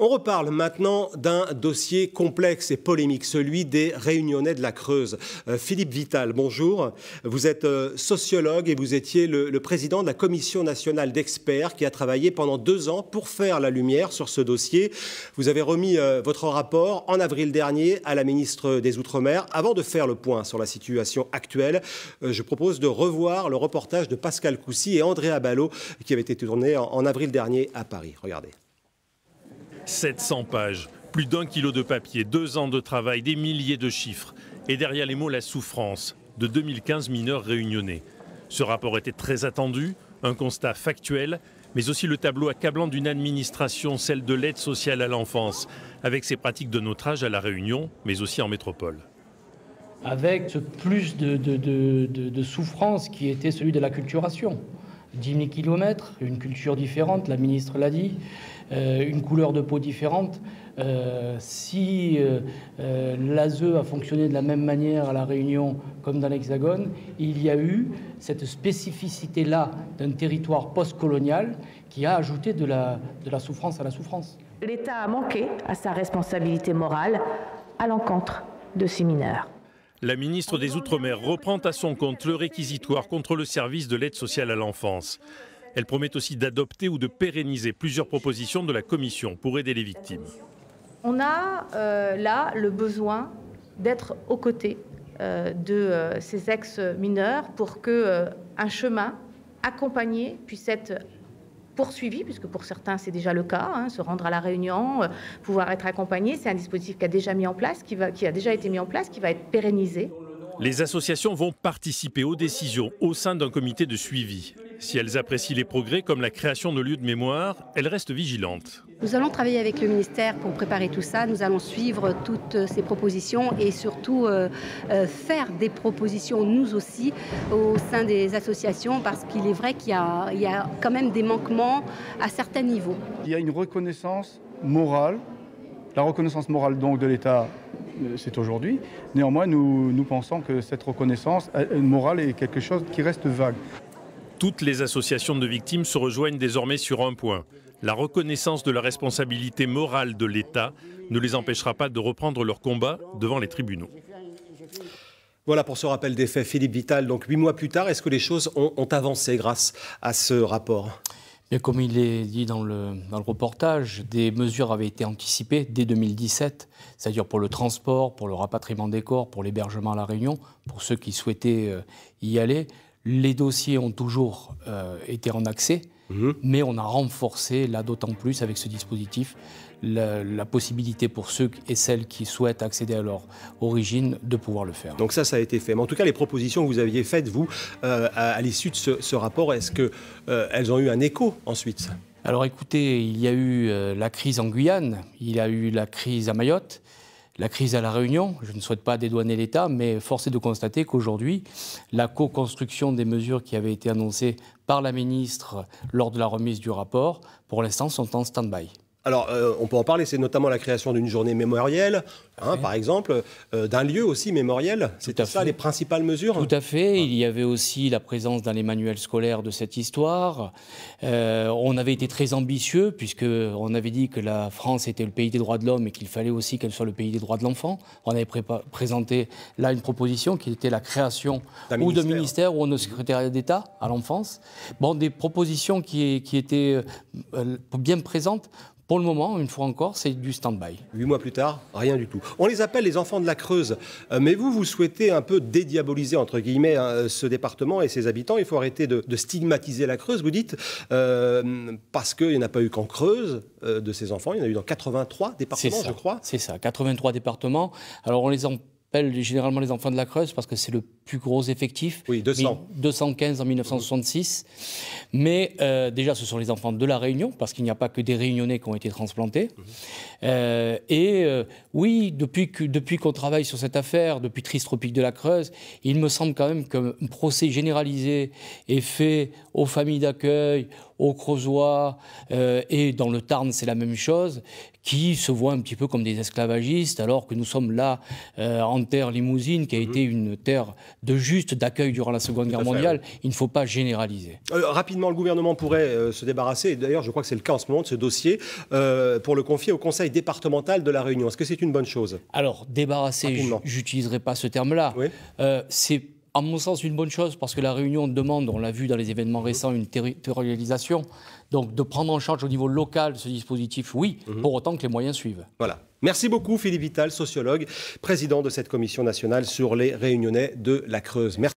On reparle maintenant d'un dossier complexe et polémique, celui des Réunionnais de la Creuse. Philippe Vital, bonjour. Vous êtes sociologue et vous étiez le président de la Commission nationale d'experts qui a travaillé pendant 2 ans pour faire la lumière sur ce dossier. Vous avez remis votre rapport en avril dernier à la ministre des Outre-mer. Avant de faire le point sur la situation actuelle, je propose de revoir le reportage de Pascal Coucy et Andrea Ballot qui avait été tourné en avril dernier à Paris. Regardez. 700 pages, plus d'1 kilo de papier, 2 ans de travail, des milliers de chiffres. Et derrière les mots, la souffrance de 2015 mineurs réunionnais. Ce rapport était très attendu, un constat factuel, mais aussi le tableau accablant d'une administration, celle de l'aide sociale à l'enfance, avec ses pratiques de notre âge à La Réunion, mais aussi en métropole. Avec ce plus de souffrance qui était celui de l'acculturation. 10 000 kilomètres, une culture différente, la ministre l'a dit, une couleur de peau différente. Si l'ASE a fonctionné de la même manière à La Réunion comme dans l'Hexagone, il y a eu cette spécificité-là d'un territoire post-colonial qui a ajouté de la souffrance à la souffrance. L'État a manqué à sa responsabilité morale à l'encontre de ces mineurs. La ministre des Outre-mer reprend à son compte le réquisitoire contre le service de l'aide sociale à l'enfance. Elle promet aussi d'adopter ou de pérenniser plusieurs propositions de la Commission pour aider les victimes. On a là le besoin d'être aux côtés de ces ex-mineurs pour qu'un chemin accompagné puisse être poursuivi, puisque pour certains c'est déjà le cas, se rendre à La Réunion, pouvoir être accompagné. C'est un dispositif qui a déjà mis en place, qui a déjà été mis en place, qui va être pérennisé. Les associations vont participer aux décisions au sein d'un comité de suivi. Si elles apprécient les progrès comme la création de lieux de mémoire, elles restent vigilantes. Nous allons travailler avec le ministère pour préparer tout ça. Nous allons suivre toutes ces propositions et surtout faire des propositions, nous aussi, au sein des associations, parce qu'il est vrai qu'il y a quand même des manquements à certains niveaux. Il y a une reconnaissance morale. La reconnaissance morale donc de l'État, c'est aujourd'hui. Néanmoins, nous pensons que cette reconnaissance morale est quelque chose qui reste vague. Toutes les associations de victimes se rejoignent désormais sur un point. La reconnaissance de la responsabilité morale de l'État ne les empêchera pas de reprendre leur combat devant les tribunaux. Voilà pour ce rappel des faits. Philippe Vital, donc 8 mois plus tard, est-ce que les choses ont avancé grâce à ce rapport ? Et comme il est dit dans le reportage, des mesures avaient été anticipées dès 2017, c'est-à-dire pour le transport, pour le rapatriement des corps, pour l'hébergement à La Réunion, pour ceux qui souhaitaient y aller. Les dossiers ont toujours été en accès, mais on a renforcé, là d'autant plus avec ce dispositif, la possibilité pour ceux et celles qui souhaitent accéder à leur origine de pouvoir le faire. Donc ça a été fait. Mais en tout cas, les propositions que vous aviez faites, vous, à l'issue de ce rapport, est-ce qu'elles ont eu un écho ensuite ? Alors écoutez, il y a eu la crise en Guyane, il y a eu la crise à Mayotte, la crise à La Réunion. Je ne souhaite pas dédouaner l'État, mais force est de constater qu'aujourd'hui, la co-construction des mesures qui avaient été annoncées par la ministre lors de la remise du rapport, pour l'instant, sont en stand-by. Alors, on peut en parler, c'est notamment la création d'une journée mémorielle, par exemple, d'un lieu aussi mémoriel. C'était ça les principales mesures ? Tout à fait. Il y avait aussi la présence dans les manuels scolaires de cette histoire. On avait été très ambitieux, puisqu'on avait dit que la France était le pays des droits de l'homme et qu'il fallait aussi qu'elle soit le pays des droits de l'enfant. On avait présenté là une proposition qui était la création ou de ministère ou de secrétariat d'État à l'enfance. Bon, des propositions qui étaient bien présentes. Pour le moment, une fois encore, c'est du stand-by. 8 mois plus tard, rien du tout. On les appelle les enfants de la Creuse. Mais vous souhaitez un peu dédiaboliser, entre guillemets, ce département et ses habitants. Il faut arrêter de stigmatiser la Creuse, vous dites, parce qu'il n'y en a pas eu qu'en Creuse de ces enfants. Il y en a eu dans 83 départements, je crois. C'est ça, 83 départements. Alors, on les appelle généralement les enfants de la Creuse parce que c'est le plus gros effectif. Oui, 200. 215 en 1966. Mais déjà, ce sont les enfants de La Réunion, parce qu'il n'y a pas que des Réunionnais qui ont été transplantés. Oui, depuis qu'on travaille sur cette affaire, depuis Tristropique de la Creuse, il me semble quand même qu'un procès généralisé est fait aux familles d'accueil, aux Creusois, et dans le Tarn, c'est la même chose, qui se voient un petit peu comme des esclavagistes, alors que nous sommes là en terre limousine, qui a été une terre de juste d'accueil durant la Seconde Guerre mondiale. Il ne faut pas généraliser. Rapidement, le gouvernement pourrait se débarrasser, et d'ailleurs je crois que c'est le cas en ce moment, de ce dossier, pour le confier au conseil départemental de La Réunion. Est-ce que c'est une bonne chose? Alors, débarrasser, j'utiliserai pas ce terme-là. Oui. C'est, à mon sens, une bonne chose parce que La Réunion demande, on l'a vu dans les événements récents, une territorialisation. Donc, de prendre en charge au niveau local ce dispositif, oui, pour autant que les moyens suivent. Voilà. Merci beaucoup Philippe Vital, sociologue, président de cette commission nationale sur les Réunionnais de la Creuse. Merci.